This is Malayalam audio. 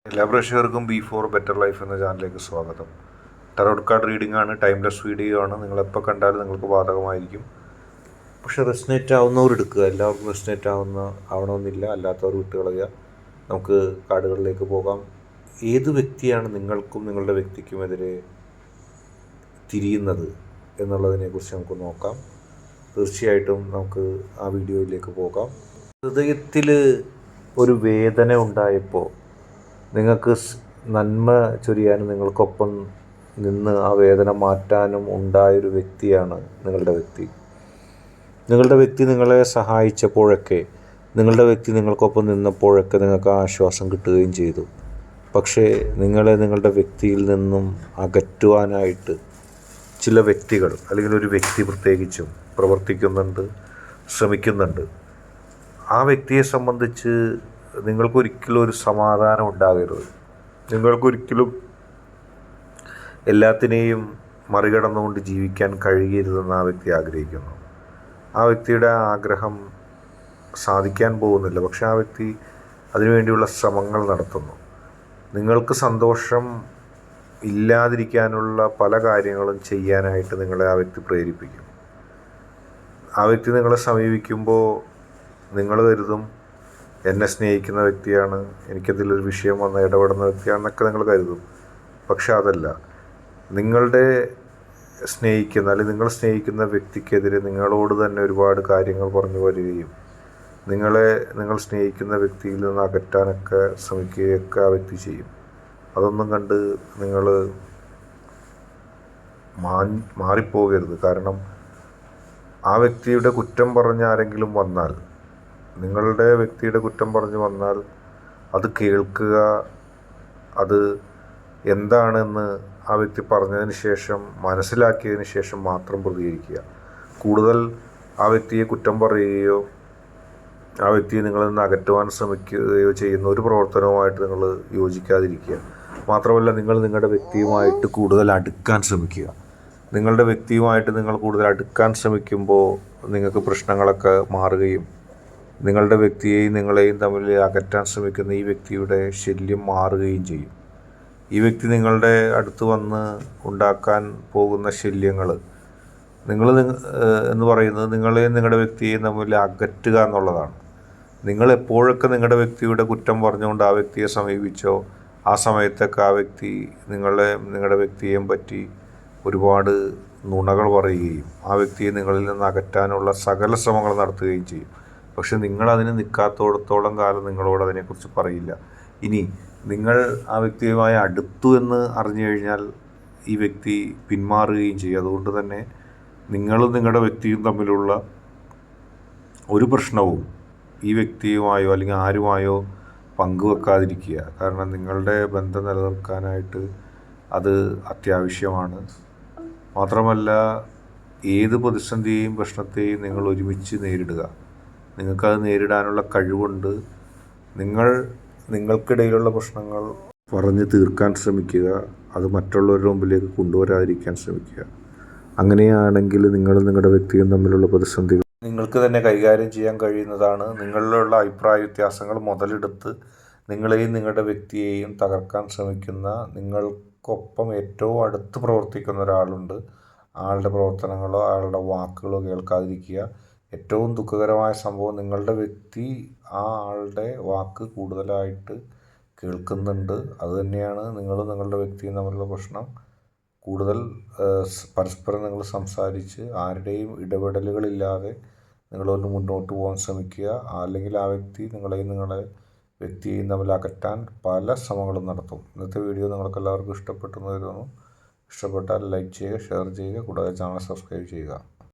എല്ലാ പ്രേക്ഷകർക്കും ബി ഫോർ ബെറ്റർ ലൈഫ് എന്ന ചാനലിലേക്ക് സ്വാഗതം. ടാരോട്ട് കാർഡ് റീഡിംഗ് ആണ്, ടൈംലെസ് വീഡിയോ ആണ്. നിങ്ങളെപ്പോൾ കണ്ടാലും നിങ്ങൾക്ക് ബാധകമായിരിക്കും. പക്ഷെ റെസിനേറ്റ് ആവുന്നവർ എടുക്കുക. എല്ലാവർക്കും റെസിനേറ്റ് ആവണമെന്നില്ല, അല്ലാത്തവർ വിട്ട് കളയുക. നമുക്ക് കാർഡുകളിലേക്ക് പോകാം. ഏത് വ്യക്തിയാണ് നിങ്ങൾക്കും നിങ്ങളുടെ വ്യക്തിക്കുമെതിരെ തിരിയുന്നത് എന്നുള്ളതിനെക്കുറിച്ച് നമുക്ക് നോക്കാം. തീർച്ചയായിട്ടും നമുക്ക് ആ വീഡിയോയിലേക്ക് പോകാം. ഹൃദയത്തിൽ ഒരു വേദന ഉണ്ടായപ്പോൾ നിങ്ങൾക്ക് നന്മ ചൊരിയാനും നിങ്ങൾക്കൊപ്പം നിന്ന് ആ വേദന മാറ്റാനും ഉണ്ടായൊരു വ്യക്തിയാണ് നിങ്ങളുടെ വ്യക്തി. നിങ്ങളുടെ വ്യക്തി നിങ്ങളെ സഹായിച്ചപ്പോഴൊക്കെ, നിങ്ങളുടെ വ്യക്തി നിങ്ങൾക്കൊപ്പം നിന്നപ്പോഴൊക്കെ നിങ്ങൾക്ക് ആശ്വാസം കിട്ടുകയും ചെയ്തു. പക്ഷേ നിങ്ങളെ നിങ്ങളുടെ വ്യക്തിയിൽ നിന്നും അകറ്റുവാനായിട്ട് ചില വ്യക്തികൾ, അല്ലെങ്കിൽ ഒരു വ്യക്തി പ്രത്യേകിച്ചും പ്രവർത്തിക്കുന്നുണ്ട്, ശ്രമിക്കുന്നുണ്ട്. ആ വ്യക്തിയെ സംബന്ധിച്ച് നിങ്ങൾക്കൊരിക്കലും ഒരു സമാധാനം ഉണ്ടാകരുത്. നിങ്ങൾക്കൊരിക്കലും എല്ലാത്തിനെയും മറികടന്നുകൊണ്ട് ജീവിക്കാൻ കഴിയരുതെന്ന് ആ വ്യക്തി ആഗ്രഹിക്കുന്നു. ആ വ്യക്തിയുടെ ആഗ്രഹം സാധിക്കാൻ പോകുന്നില്ല, പക്ഷെ ആ വ്യക്തി അതിനുവേണ്ടിയുള്ള ശ്രമങ്ങൾ നടത്തുന്നു. നിങ്ങൾക്ക് സന്തോഷം ഇല്ലാതിരിക്കാനുള്ള പല കാര്യങ്ങളും ചെയ്യാനായിട്ട് നിങ്ങളെ ആ വ്യക്തി പ്രേരിപ്പിക്കും. ആ വ്യക്തി നിങ്ങളെ സമീപിക്കുമ്പോൾ നിങ്ങൾ കരുതും എന്നെ സ്നേഹിക്കുന്ന വ്യക്തിയാണ്, എനിക്കതിലൊരു വിഷയം വന്ന് ഇടപെടുന്ന വ്യക്തിയാണെന്നൊക്കെ നിങ്ങൾ കരുതും. പക്ഷെ അതല്ല. നിങ്ങളുടെ സ്നേഹിക്കുന്ന, അല്ലെങ്കിൽ നിങ്ങൾ സ്നേഹിക്കുന്ന വ്യക്തിക്കെതിരെ നിങ്ങളോട് തന്നെ ഒരുപാട് കാര്യങ്ങൾ പറഞ്ഞു വരികയും നിങ്ങൾ സ്നേഹിക്കുന്ന വ്യക്തിയിൽ നിന്ന് അകറ്റാനൊക്കെ ശ്രമിക്കുകയൊക്കെ ആ വ്യക്തി ചെയ്യും. അതൊന്നും കണ്ട് നിങ്ങൾ മാറിപ്പോകരുത്. കാരണം ആ വ്യക്തിയുടെ കുറ്റം പറഞ്ഞ് ആരെങ്കിലും വന്നാൽ, നിങ്ങളുടെ വ്യക്തിയുടെ കുറ്റം പറഞ്ഞു വന്നാൽ അത് കേൾക്കുക, അത് എന്താണെന്ന് ആ വ്യക്തി പറഞ്ഞതിന് ശേഷം, മനസ്സിലാക്കിയതിന് ശേഷം മാത്രം പ്രതികരിക്കുക. കൂടുതൽ ആ വ്യക്തിയെ കുറ്റം പറയുകയോ ആ വ്യക്തിയെ നിങ്ങളിൽ നിന്ന് അകറ്റുവാൻ ശ്രമിക്കുകയോ ചെയ്യുന്ന ഒരു പ്രവർത്തനവുമായിട്ട് നിങ്ങൾ യോജിക്കാതിരിക്കുക. മാത്രമല്ല, നിങ്ങൾ നിങ്ങളുടെ വ്യക്തിയുമായിട്ട് കൂടുതൽ അടുക്കാൻ ശ്രമിക്കുക. നിങ്ങളുടെ വ്യക്തിയുമായിട്ട് നിങ്ങൾ കൂടുതൽ അടുക്കാൻ ശ്രമിക്കുമ്പോൾ നിങ്ങൾക്ക് പ്രശ്നങ്ങളൊക്കെ മാറുകയും നിങ്ങളുടെ വ്യക്തിയെയും നിങ്ങളെയും തമ്മിൽ അകറ്റാൻ ശ്രമിക്കുന്ന ഈ വ്യക്തിയുടെ ശല്യം മാറുകയും ചെയ്യും. ഈ വ്യക്തി നിങ്ങളുടെ അടുത്ത് വന്ന് ഉണ്ടാക്കാൻ പോകുന്ന ശല്യങ്ങൾ എന്ന് പറയുന്നത് നിങ്ങളെയും നിങ്ങളുടെ വ്യക്തിയെയും തമ്മിൽ അകറ്റുക എന്നുള്ളതാണ്. നിങ്ങൾ എപ്പോഴൊക്കെ നിങ്ങളുടെ വ്യക്തിയുടെ കുറ്റം പറഞ്ഞുകൊണ്ട് ആ വ്യക്തിയെ സമീപിച്ചോ, ആ സമയത്തൊക്കെ ആ വ്യക്തി നിങ്ങളുടെ വ്യക്തിയെയും പറ്റി ഒരുപാട് നുണകൾ പറയുകയും ആ വ്യക്തിയെ നിങ്ങളിൽ നിന്ന് അകറ്റാനുള്ള സകല ശ്രമങ്ങൾ നടത്തുകയും ചെയ്യും. പക്ഷെ നിങ്ങളതിന് നിൽക്കാത്തോടത്തോളം കാലം നിങ്ങളോട് അതിനെക്കുറിച്ച് പറയില്ല. ഇനി നിങ്ങൾ ആ വ്യക്തിയുമായി അടുത്തു എന്ന് അറിഞ്ഞു കഴിഞ്ഞാൽ ഈ വ്യക്തി പിന്മാറുകയും ചെയ്യും. അതുകൊണ്ട് തന്നെ നിങ്ങളും നിങ്ങളുടെ വ്യക്തിയും തമ്മിലുള്ള ഒരു പ്രശ്നവും ഈ വ്യക്തിയുമായോ അല്ലെങ്കിൽ ആരുമായോ പങ്കുവെക്കാതിരിക്കുക. കാരണം നിങ്ങളുടെ ബന്ധം നിലനിൽക്കാനായിട്ട് അത് അത്യാവശ്യമാണ്. മാത്രമല്ല, ഏത് പ്രതിസന്ധിയെയും പ്രശ്നത്തെയും നിങ്ങൾ ഒരുമിച്ച് നേരിടുക. നിങ്ങൾക്കത് നേരിടാനുള്ള കഴിവുണ്ട്. നിങ്ങൾക്കിടയിലുള്ള പ്രശ്നങ്ങൾ പറഞ്ഞ് തീർക്കാൻ ശ്രമിക്കുക. അത് മറ്റുള്ളവരുടെ മുമ്പിലേക്ക് കൊണ്ടുവരാതിരിക്കാൻ ശ്രമിക്കുക. അങ്ങനെയാണെങ്കിൽ നിങ്ങളും നിങ്ങളുടെ വ്യക്തിയും തമ്മിലുള്ള പ്രതിസന്ധികൾ നിങ്ങൾക്ക് തന്നെ കൈകാര്യം ചെയ്യാൻ കഴിയുന്നതാണ്. നിങ്ങളിലുള്ള അഭിപ്രായ വ്യത്യാസങ്ങൾ മുതലെടുത്ത് നിങ്ങളെയും നിങ്ങളുടെ വ്യക്തിയെയും തകർക്കാൻ ശ്രമിക്കുന്ന, നിങ്ങൾക്കൊപ്പം ഏറ്റവും അടുത്ത് പ്രവർത്തിക്കുന്ന ഒരാളുണ്ട്. ആളുടെ പ്രവർത്തനങ്ങളോ ആളുടെ വാക്കുകളോ കേൾക്കാതിരിക്കുക. ഏറ്റവും ദുഃഖകരമായ സംഭവം, നിങ്ങളുടെ വ്യക്തി ആ ആളുടെ വാക്ക് കൂടുതലായിട്ട് കേൾക്കുന്നുണ്ട്. അതുതന്നെയാണ് നിങ്ങളും നിങ്ങളുടെ വ്യക്തിയും തമ്മിലുള്ള പ്രശ്നം. കൂടുതൽ പരസ്പരം നിങ്ങൾ സംസാരിച്ച് ആരുടെയും ഇടപെടലുകളില്ലാതെ നിങ്ങളൊന്ന് മുന്നോട്ട് പോകാൻ ശ്രമിക്കുക. അല്ലെങ്കിൽ ആ വ്യക്തി നിങ്ങളെയും നിങ്ങളുടെ വ്യക്തിയെയും തമ്മിൽ അകറ്റാൻ പല ശ്രമങ്ങളും നടത്തും. ഇന്നത്തെ വീഡിയോ നിങ്ങൾക്ക് എല്ലാവർക്കും ഇഷ്ടപ്പെട്ടെന്ന് കരുതുന്നു. ഇഷ്ടപ്പെട്ടാൽ ലൈക്ക് ചെയ്യുക, ഷെയർ ചെയ്യുക, കൂടാതെ ചാനൽ സബ്സ്ക്രൈബ് ചെയ്യുക.